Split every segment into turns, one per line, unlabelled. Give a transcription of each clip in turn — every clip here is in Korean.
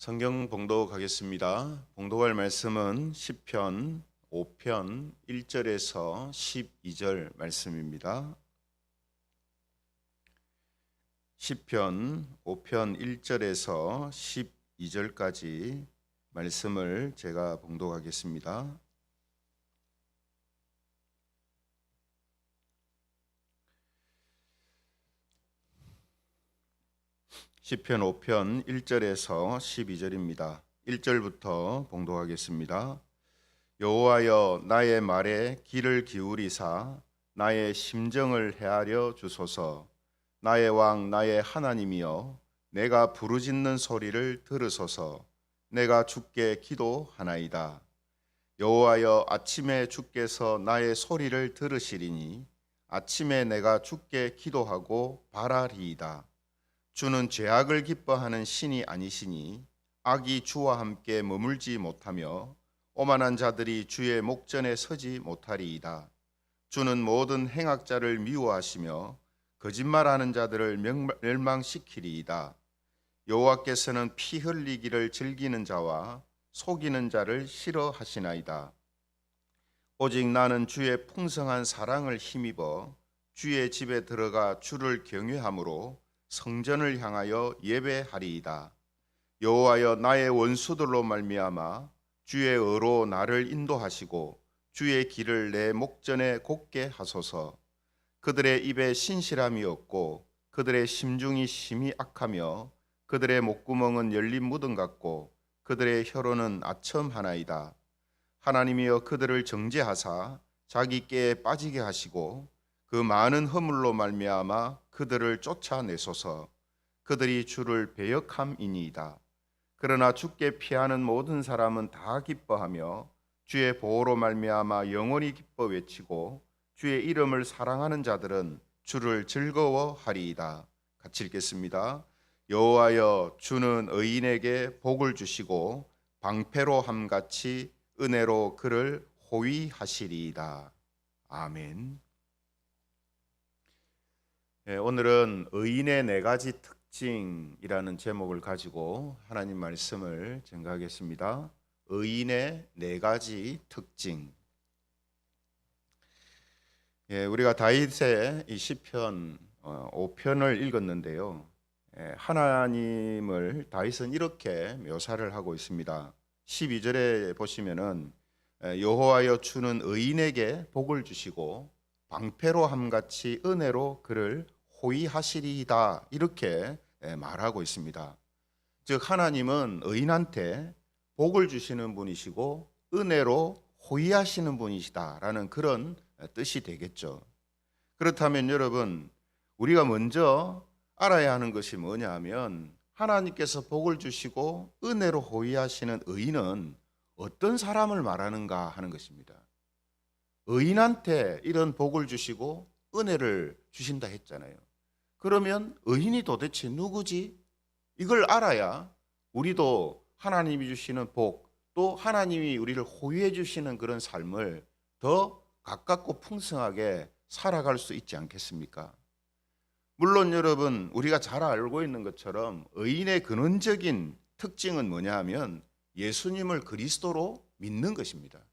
성경 봉독하겠습니다. 봉독할 말씀은 시편 5편 1절에서 12절 말씀입니다. 시편 5편 1절에서 12절까지 말씀을 제가 봉독하겠습니다. 시편 5편 1절에서 12절입니다. 1절부터 봉독하겠습니다. 여호와여, 나의 말에 귀를 기울이사 나의 심정을 헤아려 주소서. 나의 왕 나의 하나님이여, 내가 부르짖는 소리를 들으소서. 내가 주께 기도하나이다. 여호와여, 아침에 주께서 나의 소리를 들으시리니 아침에 내가 주께 기도하고 바라리이다. 주는 죄악을 기뻐하는 신이 아니시니 악이 주와 함께 머물지 못하며 오만한 자들이 주의 목전에 서지 못하리이다. 주는 모든 행악자를 미워하시며 거짓말하는 자들을 멸망시키리이다. 여호와께서는 피 흘리기를 즐기는 자와 속이는 자를 싫어하시나이다. 오직 나는 주의 풍성한 사랑을 힘입어 주의 집에 들어가 주를 경외함으로 성전을 향하여 예배하리이다. 여호와여, 나의 원수들로 말미암아 주의 의로 나를 인도하시고 주의 길을 내 목전에 곱게 하소서. 그들의 입에 신실함이 없고 그들의 심중이 심히 악하며 그들의 목구멍은 열린 무덤 같고 그들의 혀로는 아첨하나이다. 하나님이여, 그들을 정죄하사 자기 꾀에 빠지게 하시고 그 많은 허물로 말미암아 그들을 쫓아내소서. 그들이 주를 배역함이니이다. 그러나 주께 피하는 모든 사람은 다 기뻐하며 주의 보호로 말미암아 영원히 기뻐 외치고 주의 이름을 사랑하는 자들은 주를 즐거워하리이다. 같이 읽겠습니다. 여호와여, 주는 의인에게 복을 주시고 방패로 함같이 은혜로 그를 호위하시리이다. 아멘. 오늘은 의인의 네 가지 특징이라는 제목을 가지고 하나님 말씀을 증거하겠습니다. 의인의 네 가지 특징. 우리가 다윗의 이 시편 5편을 읽었는데요. 하나님을 다윗은 이렇게 묘사를 하고 있습니다. 12절에 보시면은 여호와여, 주는 의인에게 복을 주시고 방패로 함같이 은혜로 그를 호위하시리이다, 이렇게 말하고 있습니다. 즉, 하나님은 의인한테 복을 주시는 분이시고 은혜로 호위하시는 분이시다라는 그런 뜻이 되겠죠. 그렇다면 여러분, 우리가 먼저 알아야 하는 것이 뭐냐 하면, 하나님께서 복을 주시고 은혜로 호위하시는 의인은 어떤 사람을 말하는가 하는 것입니다. 의인한테 이런 복을 주시고 은혜를 주신다 했잖아요. 그러면 의인이 도대체 누구지? 이걸 알아야 우리도 하나님이 주시는 복, 또 하나님이 우리를 호위해 주시는 그런 삶을 더 가깝고 풍성하게 살아갈 수 있지 않겠습니까? 물론 여러분, 우리가 잘 알고 있는 것처럼 의인의 근원적인 특징은 뭐냐 하면 예수님을 그리스도로 믿는 것입니다.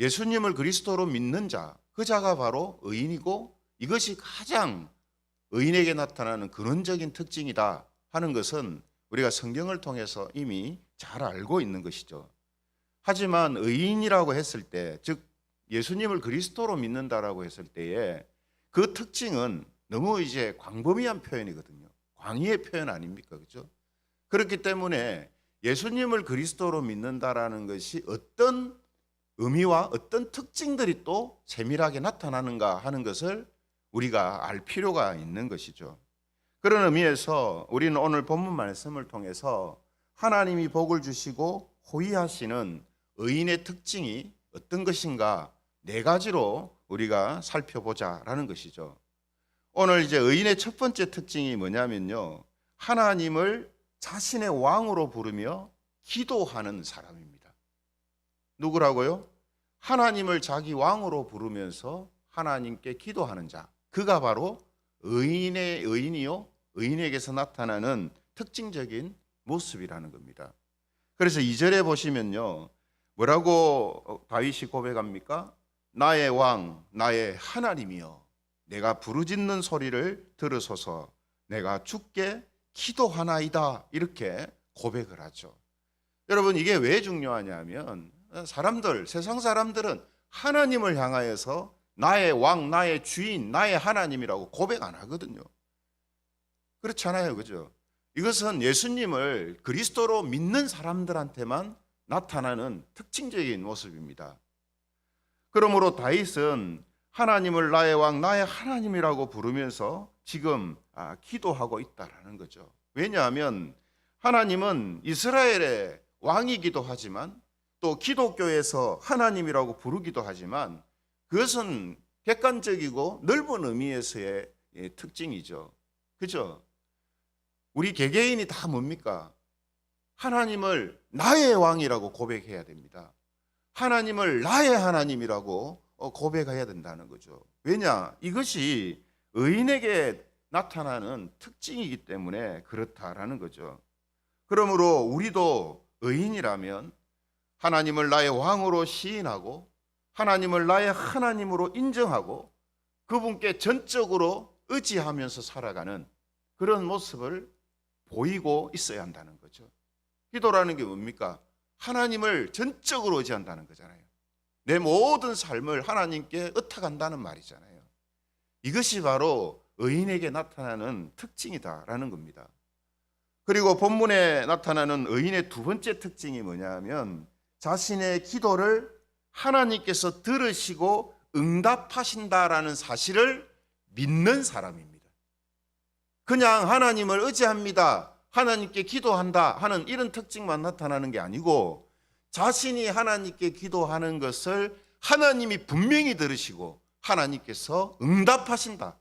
예수님을 그리스도로 믿는 자, 그 자가 바로 의인이고, 이것이 가장 의인에게 나타나는 근원적인 특징이다 하는 것은 우리가 성경을 통해서 이미 잘 알고 있는 것이죠. 하지만 의인이라고 했을 때, 즉 예수님을 그리스도로 믿는다라고 했을 때에 그 특징은 너무 이제 광범위한 표현이거든요. 광의의 표현 아닙니까? 그렇죠? 그렇기 때문에 예수님을 그리스도로 믿는다라는 것이 어떤 의미와 어떤 특징들이 또 세밀하게 나타나는가 하는 것을 우리가 알 필요가 있는 것이죠. 그런 의미에서 우리는 오늘 본문 말씀을 통해서 하나님이 복을 주시고 호위하시는 의인의 특징이 어떤 것인가 네 가지로 우리가 살펴보자라는 것이죠. 오늘 이제 의인의 첫 번째 특징이 뭐냐면요, 하나님을 자신의 왕으로 부르며 기도하는 사람입니다. 누구라고요? 하나님을 자기 왕으로 부르면서 하나님께 기도하는 자, 그가 바로 의인이요, 의인에게서 나타나는 특징적인 모습이라는 겁니다. 그래서 2절에 보시면요, 뭐라고 다윗이 고백합니까? 나의 왕, 나의 하나님이여, 내가 부르짖는 소리를 들으소서, 내가 주께 기도하나이다, 이렇게 고백을 하죠. 여러분, 이게 왜 중요하냐면 세상 사람들은 하나님을 향하여서 나의 왕, 나의 주인, 나의 하나님이라고 고백 안 하거든요. 그렇잖아요, 그죠? 이것은 예수님을 그리스도로 믿는 사람들한테만 나타나는 특징적인 모습입니다. 그러므로 다윗은 하나님을 나의 왕, 나의 하나님이라고 부르면서 지금 기도하고 있다라는 거죠. 왜냐하면 하나님은 이스라엘의 왕이기도 하지만 또 기독교에서 하나님이라고 부르기도 하지만 그것은 객관적이고 넓은 의미에서의 특징이죠. 그죠? 우리 개개인이 다 뭡니까? 하나님을 나의 왕이라고 고백해야 됩니다. 하나님을 나의 하나님이라고 고백해야 된다는 거죠. 왜냐? 이것이 의인에게 나타나는 특징이기 때문에 그렇다라는 거죠. 그러므로 우리도 의인이라면 하나님을 나의 왕으로 시인하고 하나님을 나의 하나님으로 인정하고 그분께 전적으로 의지하면서 살아가는 그런 모습을 보이고 있어야 한다는 거죠. 기도라는 게 뭡니까? 하나님을 전적으로 의지한다는 거잖아요. 내 모든 삶을 하나님께 의탁한다는 말이잖아요. 이것이 바로 의인에게 나타나는 특징이다라는 겁니다. 그리고 본문에 나타나는 의인의 두 번째 특징이 뭐냐면 자신의 기도를 하나님께서 들으시고 응답하신다라는 사실을 믿는 사람입니다. 그냥 하나님을 의지합니다, 하나님께 기도한다 하는 이런 특징만 나타나는 게 아니고 자신이 하나님께 기도하는 것을 하나님이 분명히 들으시고 하나님께서 응답하신다,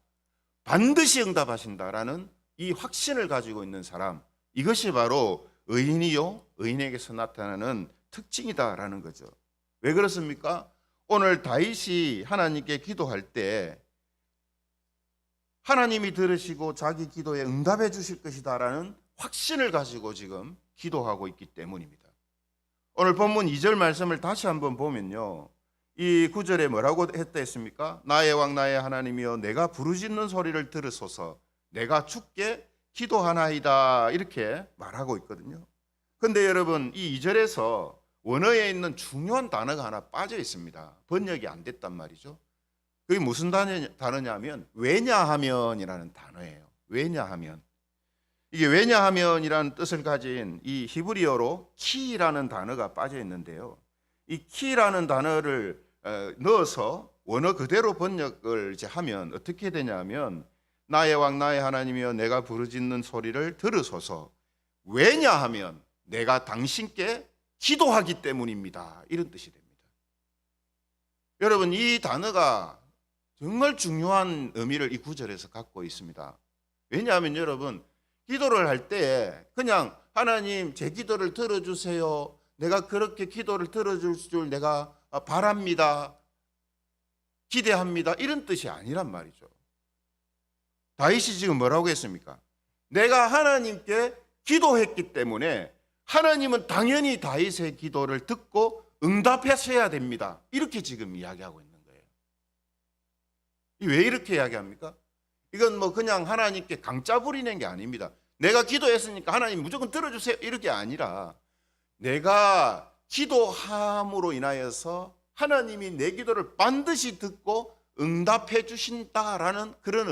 반드시 응답하신다라는 이 확신을 가지고 있는 사람, 이것이 바로 의인이요 의인에게서 나타나는 특징이다라는 거죠. 왜 그렇습니까? 오늘 다윗이 하나님께 기도할 때 하나님이 들으시고 자기 기도에 응답해 주실 것이다라는 확신을 가지고 지금 기도하고 있기 때문입니다. 오늘 본문 2절 말씀을 다시 한번 보면요, 이 9절에 뭐라고 했다 했습니까? 나의 왕 나의 하나님이여 내가 부르짖는 소리를 들으소서, 내가 주께 기도하나이다, 이렇게 말하고 있거든요. 근데 여러분, 이 2절에서 원어에 있는 중요한 단어가 하나 빠져 있습니다. 번역이 안 됐단 말이죠. 그게 무슨 단어냐면 왜냐하면이라는 단어예요. 왜냐하면. 이게 왜냐하면이라는 뜻을 가진 이 히브리어로 키라는 단어가 빠져 있는데요. 이 키라는 단어를 넣어서 원어 그대로 번역을 이제 하면 어떻게 되냐면 나의 왕 나의 하나님이여 내가 부르짖는 소리를 들으소서, 왜냐하면 내가 당신께 기도하기 때문입니다, 이런 뜻이 됩니다. 여러분, 이 단어가 정말 중요한 의미를 이 구절에서 갖고 있습니다. 왜냐하면 여러분, 기도를 할 때 그냥 하나님 제 기도를 들어주세요, 내가 그렇게 기도를 들어줄 줄 내가 바랍니다, 기대합니다, 이런 뜻이 아니란 말이죠. 다윗이 지금 뭐라고 했습니까? 내가 하나님께 기도했기 때문에 하나님은 당연히 다윗의 기도를 듣고 응답하셔야 됩니다, 이렇게 지금 이야기하고 있는 거예요. 왜 이렇게 이야기합니까? 이건 뭐 그냥 하나님께 강짜 부리는 게 아닙니다. 내가 기도했으니까 하나님 무조건 들어주세요, 이렇게 아니라 내가 기도함으로 인하여서 하나님이 내 기도를 반드시 듣고 응답해 주신다라는 그런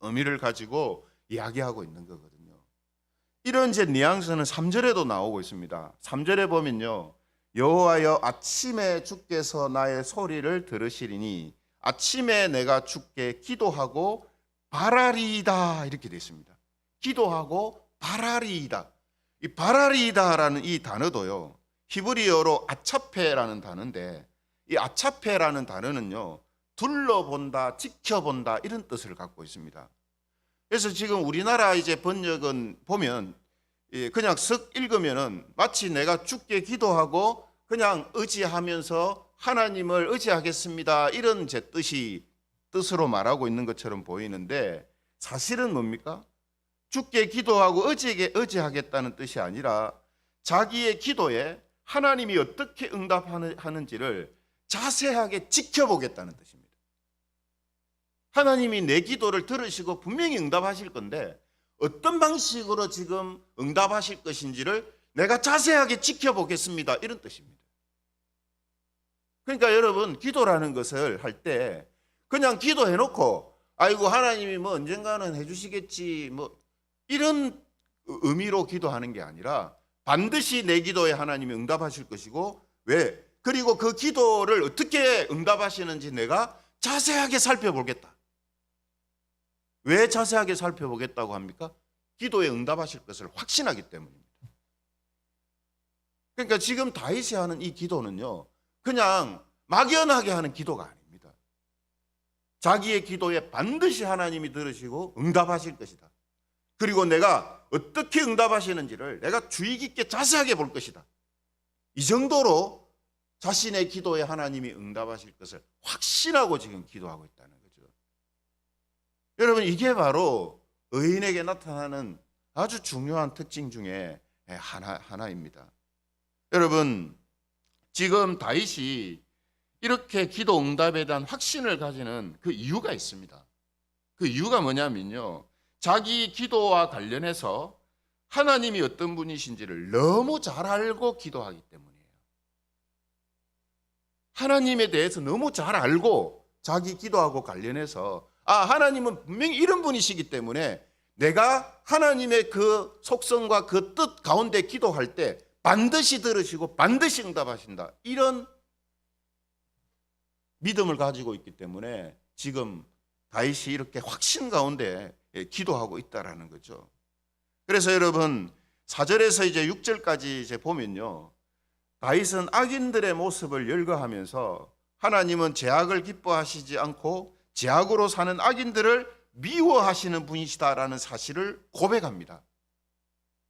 의미를 가지고 이야기하고 있는 거거든요. 이런 제 뉘앙스는 3절에도 나오고 있습니다. 3절에 보면요, 여호와여 아침에 주께서 나의 소리를 들으시리니 아침에 내가 주께 기도하고 바라리이다, 이렇게 되어 있습니다. 기도하고 바라리이다. 이 바라리이다라는 이 단어도요, 히브리어로 아차페라는 단어인데 이 아차페라는 단어는요, 둘러본다, 지켜본다, 이런 뜻을 갖고 있습니다. 그래서 지금 우리나라 이제 번역은 보면 그냥 쓱 읽으면은 마치 내가 주께 기도하고 그냥 의지하면서 하나님을 의지하겠습니다, 이런 제 뜻으로 말하고 있는 것처럼 보이는데 사실은 뭡니까? 주께 기도하고 의지하겠다는 뜻이 아니라 자기의 기도에 하나님이 어떻게 응답하는지를 자세하게 지켜보겠다는 뜻입니다. 하나님이 내 기도를 들으시고 분명히 응답하실 건데 어떤 방식으로 지금 응답하실 것인지를 내가 자세하게 지켜보겠습니다, 이런 뜻입니다. 그러니까 여러분, 기도라는 것을 할 때 그냥 기도해놓고 아이고 하나님이 뭐 언젠가는 해주시겠지 뭐 이런 의미로 기도하는 게 아니라 반드시 내 기도에 하나님이 응답하실 것이고, 왜? 그리고 그 기도를 어떻게 응답하시는지 내가 자세하게 살펴보겠다. 왜 자세하게 살펴보겠다고 합니까? 기도에 응답하실 것을 확신하기 때문입니다. 그러니까 지금 다윗이 하는 이 기도는요, 그냥 막연하게 하는 기도가 아닙니다. 자기의 기도에 반드시 하나님이 들으시고 응답하실 것이다. 그리고 내가 어떻게 응답하시는지를 내가 주의 깊게 자세하게 볼 것이다. 이 정도로 자신의 기도에 하나님이 응답하실 것을 확신하고 지금 기도하고 있다는 거죠. 여러분, 이게 바로 의인에게 나타나는 아주 중요한 특징 중에 하나입니다. 여러분, 지금 다윗이 이렇게 기도 응답에 대한 확신을 가지는 그 이유가 있습니다. 그 이유가 뭐냐면요, 자기 기도와 관련해서 하나님이 어떤 분이신지를 너무 잘 알고 기도하기 때문이에요. 하나님에 대해서 너무 잘 알고 자기 기도하고 관련해서 하나님은 분명히 이런 분이시기 때문에 내가 하나님의 그 속성과 그 뜻 가운데 기도할 때 반드시 들으시고 반드시 응답하신다, 이런 믿음을 가지고 있기 때문에 지금 다윗이 이렇게 확신 가운데 기도하고 있다라는 거죠. 그래서 여러분, 4절에서 이제 6절까지 이제 보면요, 다윗은 악인들의 모습을 열거하면서 하나님은 죄악을 기뻐하시지 않고 죄악으로 사는 악인들을 미워하시는 분이시다라는 사실을 고백합니다.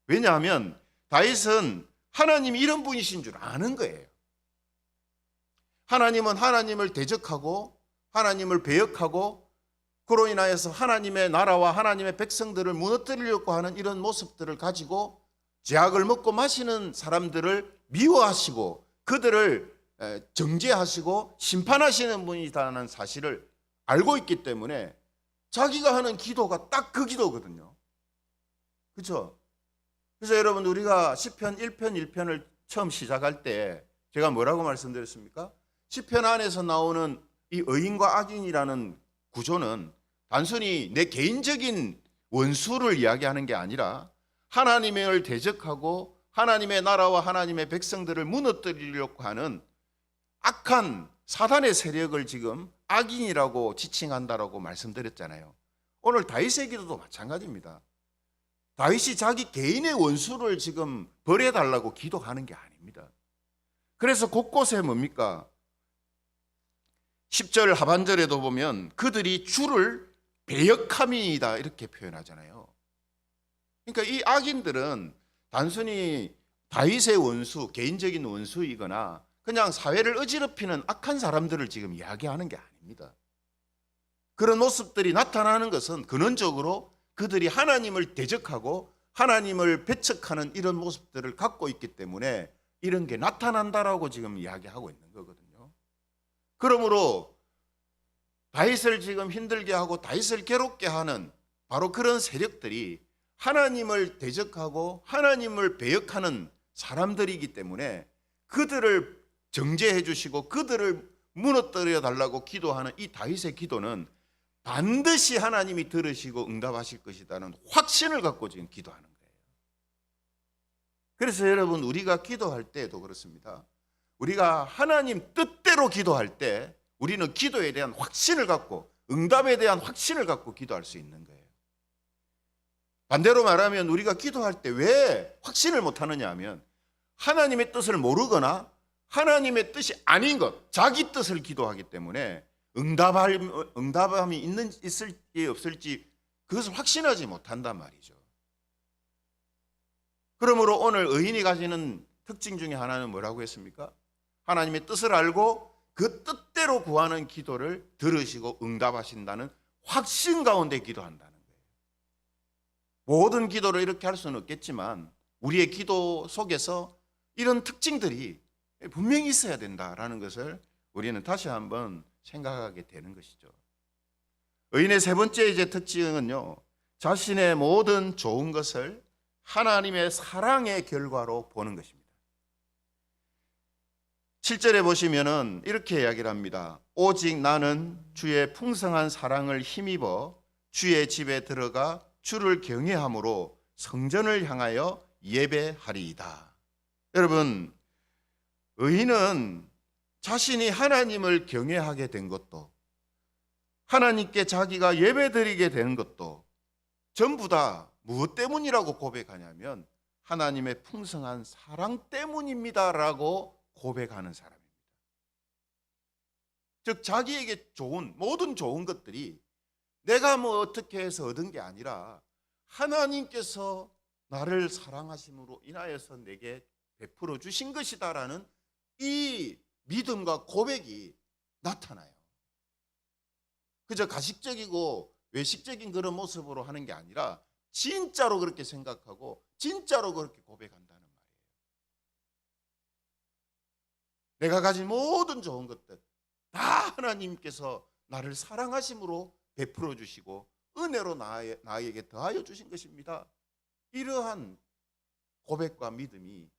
왜냐하면 다윗은 하나님이 이런 분이신 줄 아는 거예요. 하나님은 하나님을 대적하고 하나님을 배역하고 그로 인하여서 하나님의 나라와 하나님의 백성들을 무너뜨리려고 하는 이런 모습들을 가지고 죄악을 먹고 마시는 사람들을 미워하시고 그들을 정죄하시고 심판하시는 분이라는 사실을 알고 있기 때문에 자기가 하는 기도가 딱 그 기도거든요. 그렇죠? 그래서 여러분, 우리가 시편 1편 1편을 처음 시작할 때 제가 뭐라고 말씀드렸습니까? 시편 안에서 나오는 이 의인과 악인이라는 구조는 단순히 내 개인적인 원수를 이야기하는 게 아니라 하나님을 대적하고 하나님의 나라와 하나님의 백성들을 무너뜨리려고 하는 악한 사단의 세력을 지금 악인이라고 지칭한다라고 말씀드렸잖아요. 오늘 다윗의 기도도 마찬가지입니다. 다윗이 자기 개인의 원수를 지금 벌해달라고 기도하는 게 아닙니다. 그래서 곳곳에 뭡니까? 10절 하반절에도 보면 그들이 주를 배역함이다 이렇게 표현하잖아요. 그러니까 이 악인들은 단순히 다윗의 원수, 개인적인 원수이거나 그냥 사회를 어지럽히는 악한 사람들을 지금 이야기하는 게 아닙니다. 그런 모습들이 나타나는 것은 근원적으로 그들이 하나님을 대적하고 하나님을 배척하는 이런 모습들을 갖고 있기 때문에 이런 게 나타난다라고 지금 이야기하고 있는 거거든요. 그러므로 다윗을 지금 힘들게 하고 다윗을 괴롭게 하는 바로 그런 세력들이 하나님을 대적하고 하나님을 배역하는 사람들이기 때문에 그들을 정죄해 주시고 그들을 무너뜨려 달라고 기도하는 이 다윗의 기도는 반드시 하나님이 들으시고 응답하실 것이라는 확신을 갖고 지금 기도하는 거예요. 그래서 여러분, 우리가 기도할 때도 그렇습니다. 우리가 하나님 뜻대로 기도할 때 우리는 기도에 대한 확신을 갖고 응답에 대한 확신을 갖고 기도할 수 있는 거예요. 반대로 말하면 우리가 기도할 때 왜 확신을 못하느냐 하면 하나님의 뜻을 모르거나 하나님의 뜻이 아닌 것, 자기 뜻을 기도하기 때문에 응답함이 있을지 없을지 그것을 확신하지 못한단 말이죠. 그러므로 오늘 의인이 가지는 특징 중에 하나는 뭐라고 했습니까? 하나님의 뜻을 알고 그 뜻대로 구하는 기도를 들으시고 응답하신다는 확신 가운데 기도한다는 거예요. 모든 기도를 이렇게 할 수는 없겠지만 우리의 기도 속에서 이런 특징들이 분명히 있어야 된다라는 것을 우리는 다시 한번 생각하게 되는 것이죠. 의인의 세 번째 이제 특징은요, 자신의 모든 좋은 것을 하나님의 사랑의 결과로 보는 것입니다. 7절에 보시면은 이렇게 이야기를 합니다. 오직 나는 주의 풍성한 사랑을 힘입어 주의 집에 들어가 주를 경외함으로 성전을 향하여 예배하리이다. 여러분, 의인은 자신이 하나님을 경외하게 된 것도, 하나님께 자기가 예배드리게 된 것도 전부 다 무엇 때문이라고 고백하냐면 하나님의 풍성한 사랑 때문입니다라고 고백하는 사람입니다. 즉 자기에게 좋은 모든 좋은 것들이 내가 뭐 어떻게 해서 얻은 게 아니라 하나님께서 나를 사랑하심으로 인하여서 내게 베풀어 주신 것이다라는 이 믿음과 고백이 나타나요. 그저 가식적이고 외식적인 그런 모습으로 하는 게 아니라 진짜로 그렇게 생각하고 진짜로 그렇게 고백한다는 말이에요. 내가 가진 모든 좋은 것들 다 하나님께서 나를 사랑하심으로 베풀어 주시고 은혜로 나에게 더하여 주신 것입니다. 이러한 고백과 믿음이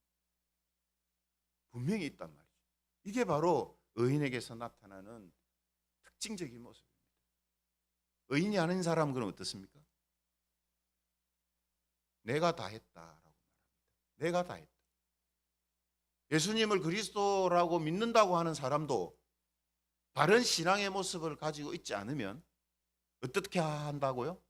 분명히 있단 말이죠. 이게 바로 의인에게서 나타나는 특징적인 모습입니다. 의인이 아닌 사람은 그럼 어떻습니까? 내가 다 했다라고 말합니다. 내가 다 했다. 예수님을 그리스도라고 믿는다고 하는 사람도 바른 신앙의 모습을 가지고 있지 않으면 어떻게 한다고요?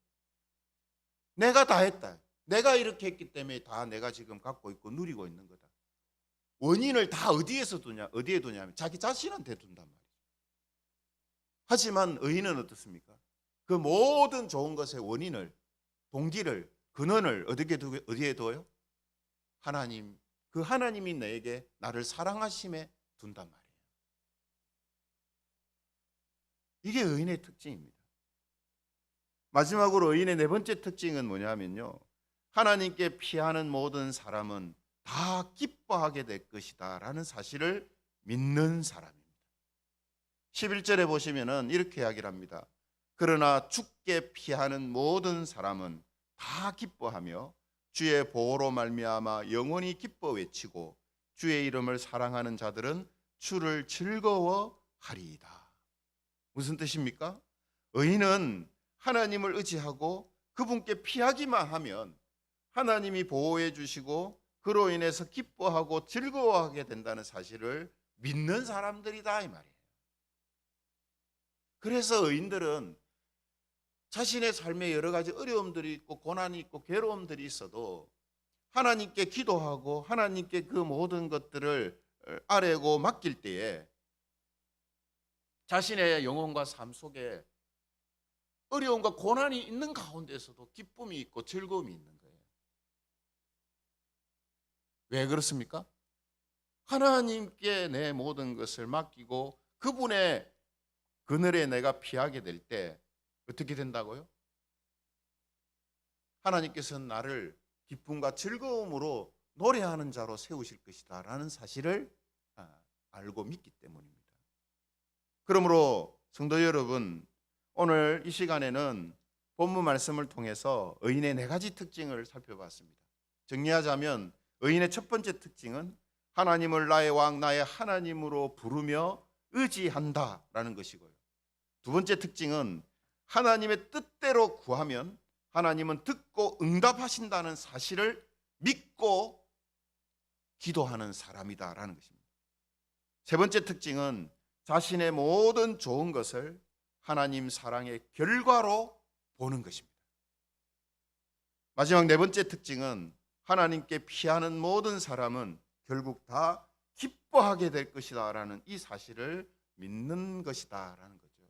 내가 다 했다. 내가 이렇게 했기 때문에 다 내가 지금 갖고 있고 누리고 있는 거다. 원인을 다 어디에서 두냐? 어디에 두냐면 자기 자신한테 둔단 말이죠. 하지만 의인은 어떻습니까? 그 모든 좋은 것의 원인을, 동기를, 근원을 어디에 둬요? 하나님, 그 하나님이 내게 나를 사랑하심에 둔단 말이에요. 이게 의인의 특징입니다. 마지막으로 의인의 네 번째 특징은 뭐냐면요, 하나님께 피하는 모든 사람은 다 기뻐하게 될 것이다 라는 사실을 믿는 사람입니다. 11절에 보시면은 이렇게 이야기를 합니다. 그러나 주께 피하는 모든 사람은 다 기뻐하며 주의 보호로 말미암아 영원히 기뻐 외치고 주의 이름을 사랑하는 자들은 주를 즐거워하리이다. 무슨 뜻입니까? 의인은 하나님을 의지하고 그분께 피하기만 하면 하나님이 보호해 주시고 그로 인해서 기뻐하고 즐거워하게 된다는 사실을 믿는 사람들이다 이 말이에요. 그래서 의인들은 자신의 삶에 여러 가지 어려움들이 있고 고난이 있고 괴로움들이 있어도 하나님께 기도하고 하나님께 그 모든 것들을 아뢰고 맡길 때에 자신의 영혼과 삶 속에 어려움과 고난이 있는 가운데서도 기쁨이 있고 즐거움이 있는 거예요. 왜 그렇습니까? 하나님께 내 모든 것을 맡기고 그분의 그늘에 내가 피하게 될 때 어떻게 된다고요? 하나님께서는 나를 기쁨과 즐거움으로 노래하는 자로 세우실 것이다 라는 사실을 알고 믿기 때문입니다. 그러므로 성도 여러분, 오늘 이 시간에는 본문 말씀을 통해서 의인의 네 가지 특징을 살펴봤습니다. 정리하자면 의인의 첫 번째 특징은 하나님을 나의 왕, 나의 하나님으로 부르며 의지한다라는 것이고요. 두 번째 특징은 하나님의 뜻대로 구하면 하나님은 듣고 응답하신다는 사실을 믿고 기도하는 사람이다라는 것입니다. 세 번째 특징은 자신의 모든 좋은 것을 하나님 사랑의 결과로 보는 것입니다. 마지막 네 번째 특징은 하나님께 피하는 모든 사람은 결국 다 기뻐하게 될 것이다 라는 이 사실을 믿는 것이다 라는 거죠.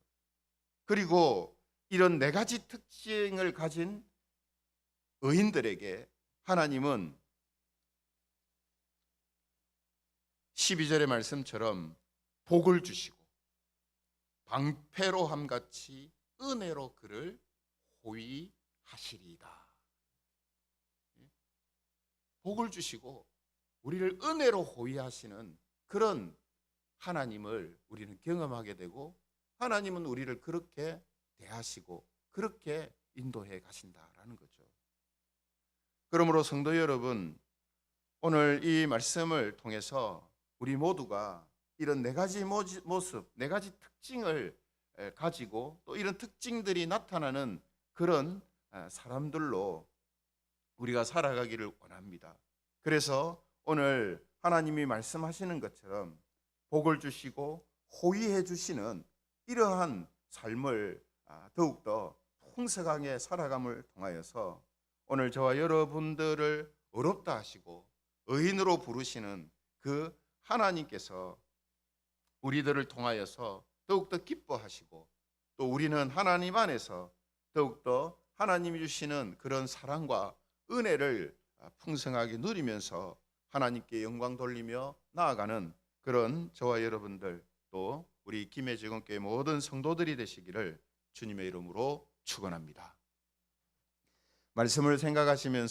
그리고 이런 네 가지 특징을 가진 의인들에게 하나님은 12절의 말씀처럼 복을 주시고 방패로 함같이 은혜로 그를 호위하시리이다. 복을 주시고 우리를 은혜로 호위하시는 그런 하나님을 우리는 경험하게 되고, 하나님은 우리를 그렇게 대하시고 그렇게 인도해 가신다라는 거죠. 그러므로 성도 여러분, 오늘 이 말씀을 통해서 우리 모두가 이런 네 가지 모습, 네 가지 특징을 가지고 또 이런 특징들이 나타나는 그런 사람들로 우리가 살아가기를 원합니다. 그래서 오늘 하나님이 말씀하시는 것처럼 복을 주시고 호위해 주시는 이러한 삶을 더욱더 풍성하게 살아감을 통하여서 오늘 저와 여러분들을 의롭다 하시고 의인으로 부르시는 그 하나님께서 우리들을 통하여서 더욱더 기뻐하시고, 또 우리는 하나님 안에서 더욱더 하나님이 주시는 그런 사랑과 은혜를 풍성하게 누리면서 하나님께 영광 돌리며 나아가는 그런 저와 여러분들, 또 우리 김해제공교회 모든 성도들이 되시기를 주님의 이름으로 축원합니다. 말씀을 생각하시면서